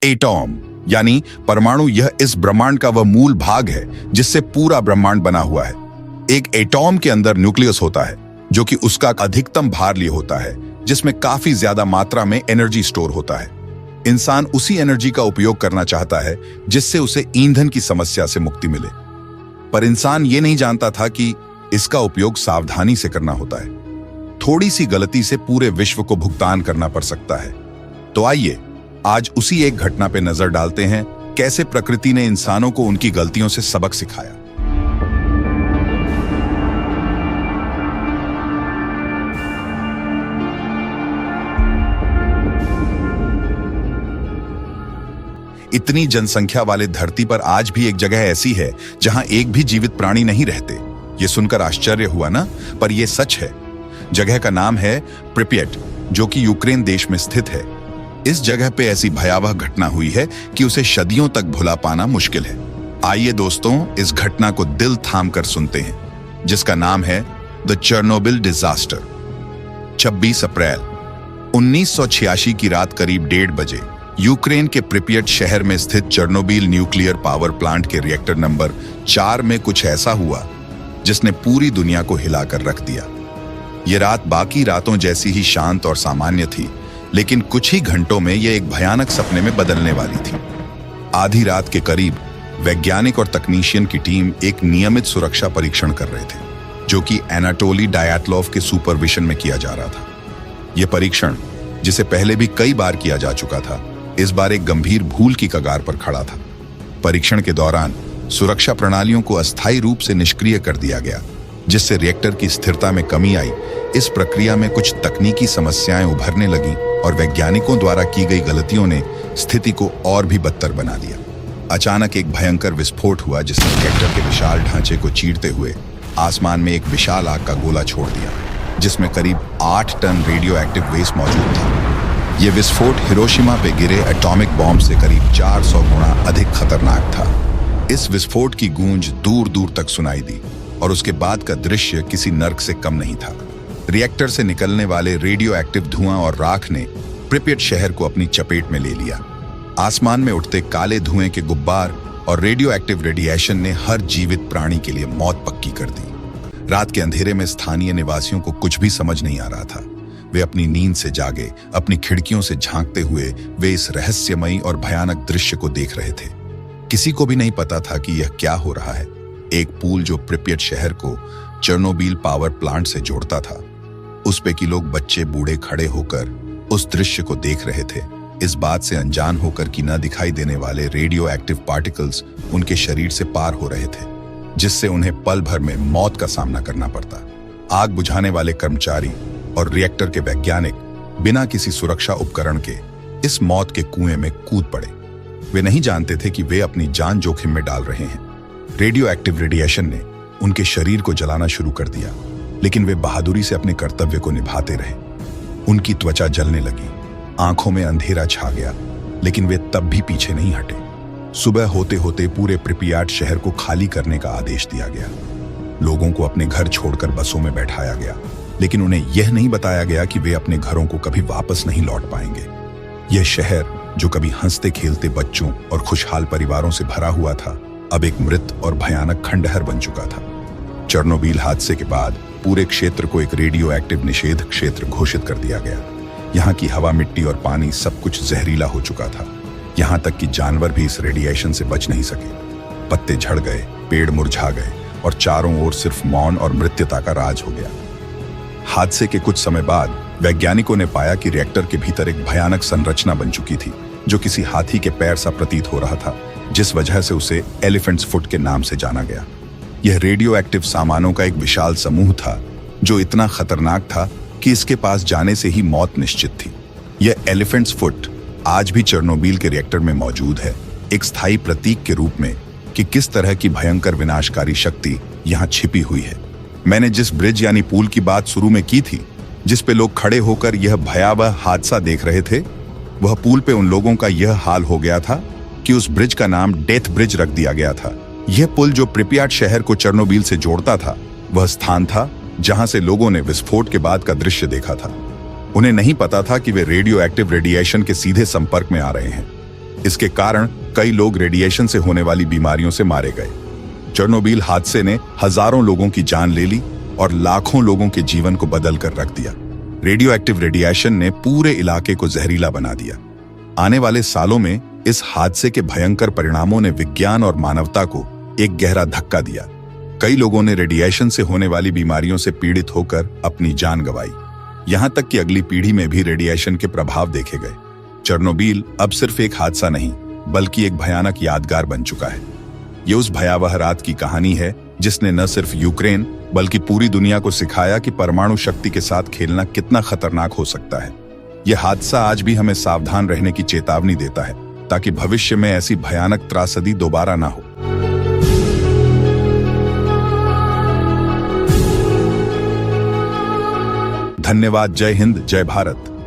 Atom यानी परमाणु, यह इस ब्रह्मांड का वह मूल भाग है जिससे पूरा ब्रह्मांड बना हुआ है। एक एटॉम के अंदर न्यूक्लियस होता है जो कि उसका अधिकतम भार लिए होता है, जिसमें काफी ज्यादा मात्रा में एनर्जी स्टोर होता है। इंसान उसी एनर्जी का उपयोग करना चाहता है जिससे उसे ईंधन की समस्या से मुक्ति मिले, पर इंसान ये नहीं जानता था कि इसका उपयोग सावधानी से करना होता है। थोड़ी सी गलती से पूरे विश्व को भुगतान करना पड़ सकता है। तो आइए आज उसी एक घटना पे नजर डालते हैं, कैसे प्रकृति ने इंसानों को उनकी गलतियों से सबक सिखाया। इतनी जनसंख्या वाले धरती पर आज भी एक जगह ऐसी है जहां एक भी जीवित प्राणी नहीं रहते। ये सुनकर आश्चर्य हुआ ना, पर यह सच है। जगह का नाम है प्रिपियट, जो कि यूक्रेन देश में स्थित है। इस जगह पे ऐसी भयावह घटना हुई है कि उसे सदियों तक भुला पाना मुश्किल है। आइए दोस्तों, इस घटना को दिल थाम कर सुनते हैं, जिसका नाम है द चेरनोबिल डिजास्टर। 26 अप्रैल 1986 की रात करीब 1:30 बजे यूक्रेन के प्रिपियट शहर में स्थित चेरनोबिल न्यूक्लियर पावर प्लांट के रिएक्टर नंबर 4 में कुछ ऐसा हुआ जिसने पूरी दुनिया को हिलाकर रख दिया। ये रात बाकी रातों जैसी ही शांत और सामान्य थी, लेकिन कुछ ही घंटों में यह एक भयानक सपने में बदलने वाली थी। आधी रात के करीब वैज्ञानिक और तकनीशियन की टीम एक नियमित सुरक्षा परीक्षण कर रहे थे, जो कि एनाटोली डायाटलोव के सुपरविजन में किया जा रहा था। यह परीक्षण, जिसे पहले भी कई बार किया जा चुका था, इस बार एक गंभीर भूल की कगार पर खड़ा था। परीक्षण के दौरान सुरक्षा प्रणालियों को अस्थायी रूप से निष्क्रिय कर दिया गया, जिससे रिएक्टर की स्थिरता में कमी आई। इस प्रक्रिया में कुछ तकनीकी समस्याएं उभरने लगीं और वैज्ञानिकों द्वारा की गई गलतियों ने स्थिति को और भी बदतर बना दिया। अचानक एक भयंकर विस्फोट हुआ जिसने रिएक्टर के विशाल ढांचे को चीरते हुए आसमान में एक विशाल आग का गोला छोड़ दिया, जिसमें करीब 8 टन रेडियो एक्टिव वेस्ट मौजूद था। यह विस्फोट हिरोशिमा पे गिरे एटॉमिक बॉम्ब से करीब 400 गुना अधिक खतरनाक था। इस विस्फोट की गूंज दूर दूर तक सुनाई दी और उसके बाद का दृश्य किसी नर्क से कम नहीं था। रिएक्टर से निकलने वाले रेडियो एक्टिव धुआं और राख ने प्रिपियट शहर को अपनी चपेट में ले लिया। आसमान में उठते काले धुएं के गुब्बार और रेडियो एक्टिव रेडिएशन ने हर जीवित प्राणी के लिए मौत पक्की कर दी। रात के अंधेरे में स्थानीय निवासियों को कुछ भी समझ नहीं आ रहा था। वे अपनी नींद से जागे, अपनी खिड़कियों से झांकते हुए वे इस रहस्यमयी और भयानक दृश्य को देख रहे थे। किसी को भी नहीं पता था कि यह क्या हो रहा है। एक पुल जो प्रिपियट शहर को चेरनोबिल पावर प्लांट से जोड़ता था, उस पे कि लोग बच्चे बूढ़े खड़े होकर उस दृश्य को देख रहे थे, इस बात से अनजान होकर कि न दिखाई देने वाले रेडियो एक्टिव पार्टिकल्स उनके शरीर से पार हो रहे थे, जिससे उन्हें पल भर में मौत का सामना करना पड़ता। आग बुझाने वाले कर्मचारी और रिएक्टर के वैज्ञानिक बिना किसी सुरक्षा उपकरण के इस मौत के कुएं में कूद पड़े। वे नहीं जानते थे कि वे अपनी जान जोखिम में डाल रहे हैं। रेडियो एक्टिव रेडिएशन ने उनके शरीर को जलाना शुरू कर दिया, लेकिन वे बहादुरी से अपने कर्तव्य को निभाते रहे। उनकी त्वचा जलने लगी, आंखों में अंधेरा छा गया, लेकिन वे तब भी पीछे नहीं हटे। सुबह होते होते पूरे प्रिपियाट शहर को खाली करने का आदेश दिया गया। लोगों को अपने घर छोड़कर बसों में बैठाया गया, लेकिन उन्हें यह नहीं बताया गया कि वे अपने घरों को कभी वापस नहीं लौट पाएंगे। यह शहर, जो कभी हंसते खेलते बच्चों और खुशहाल परिवारों से भरा हुआ था, अब एक मृत और भयानक खंडहर बन चुका था। चेरनोबिल हादसे के बाद पूरे क्षेत्र को एक रेडियो एक्टिव निषेध क्षेत्र घोषित कर दिया गया। यहाँ की हवा, मिट्टी और पानी सब कुछ जहरीला हो चुका था। यहाँ तक कि जानवर भी इस रेडिएशन से बच नहीं सके। पत्ते झड़ गए, पेड़ मुरझा गए और चारों ओर सिर्फ मौन और मृत्यता का राज हो गया। हादसे के कुछ समय बाद वैज्ञानिकों ने पाया कि रिएक्टर के भीतर एक भयानक संरचना बन चुकी थी, जो किसी हाथी के पैर सा प्रतीत हो रहा था, जिस वजह से उसे एलिफेंट्स फुट के नाम से जाना गया। यह रेडियो एक्टिव सामानों का एक विशाल समूह था, जो इतना खतरनाक था कि इसके पास जाने से ही मौत निश्चित थी। यह एलिफेंट्स फुट आज भी चेरनोबिल के रिएक्टर में मौजूद है, एक स्थायी प्रतीक के रूप में कि किस तरह की भयंकर विनाशकारी शक्ति यहाँ छिपी हुई है। मैंने जिस ब्रिज यानी पुल की बात शुरू में की थी, जिस पे लोग खड़े होकर यह भयावह हादसा देख रहे थे, वह पुल पे उन लोगों का यह हाल हो गया था कि उस ब्रिज का नाम डेथ ब्रिज रख दिया गया था। यह पुल जो प्रिपियाट शहर को चेरनोबिल से जोड़ता था, वह स्थान था जहां से लोगों ने विस्फोट के बाद का दृश्य देखा था। उन्हें नहीं पता था कि वे रेडियो एक्टिव रेडिएशन के सीधे संपर्क में आ रहे हैं। इसके कारण कई लोग रेडिएशन से होने वाली बीमारियों से मारे गए। चेरनोबिल हादसे ने हजारों लोगों की जान ले ली और लाखों लोगों के जीवन को बदल कर रख दिया। रेडियो एक्टिव रेडिएशन ने पूरे इलाके को जहरीला बना दिया। आने वाले सालों में इस हादसे के भयंकर परिणामों ने विज्ञान और मानवता को एक गहरा धक्का दिया। कई लोगों ने रेडिएशन से होने वाली बीमारियों से पीड़ित होकर अपनी जान गंवाई। यहां तक कि अगली पीढ़ी में भी रेडिएशन के प्रभाव देखे गए। चेरनोबिल अब सिर्फ एक हादसा नहीं, बल्कि एक भयानक यादगार बन चुका है। ये उस भयावह रात की कहानी है जिसने न सिर्फ यूक्रेन बल्कि पूरी दुनिया को सिखाया कि परमाणु शक्ति के साथ खेलना कितना खतरनाक हो सकता है। यह हादसा आज भी हमें सावधान रहने की चेतावनी देता है, ताकि भविष्य में ऐसी भयानक त्रासदी दोबारा ना हो। धन्यवाद। जय हिंद, जय भारत।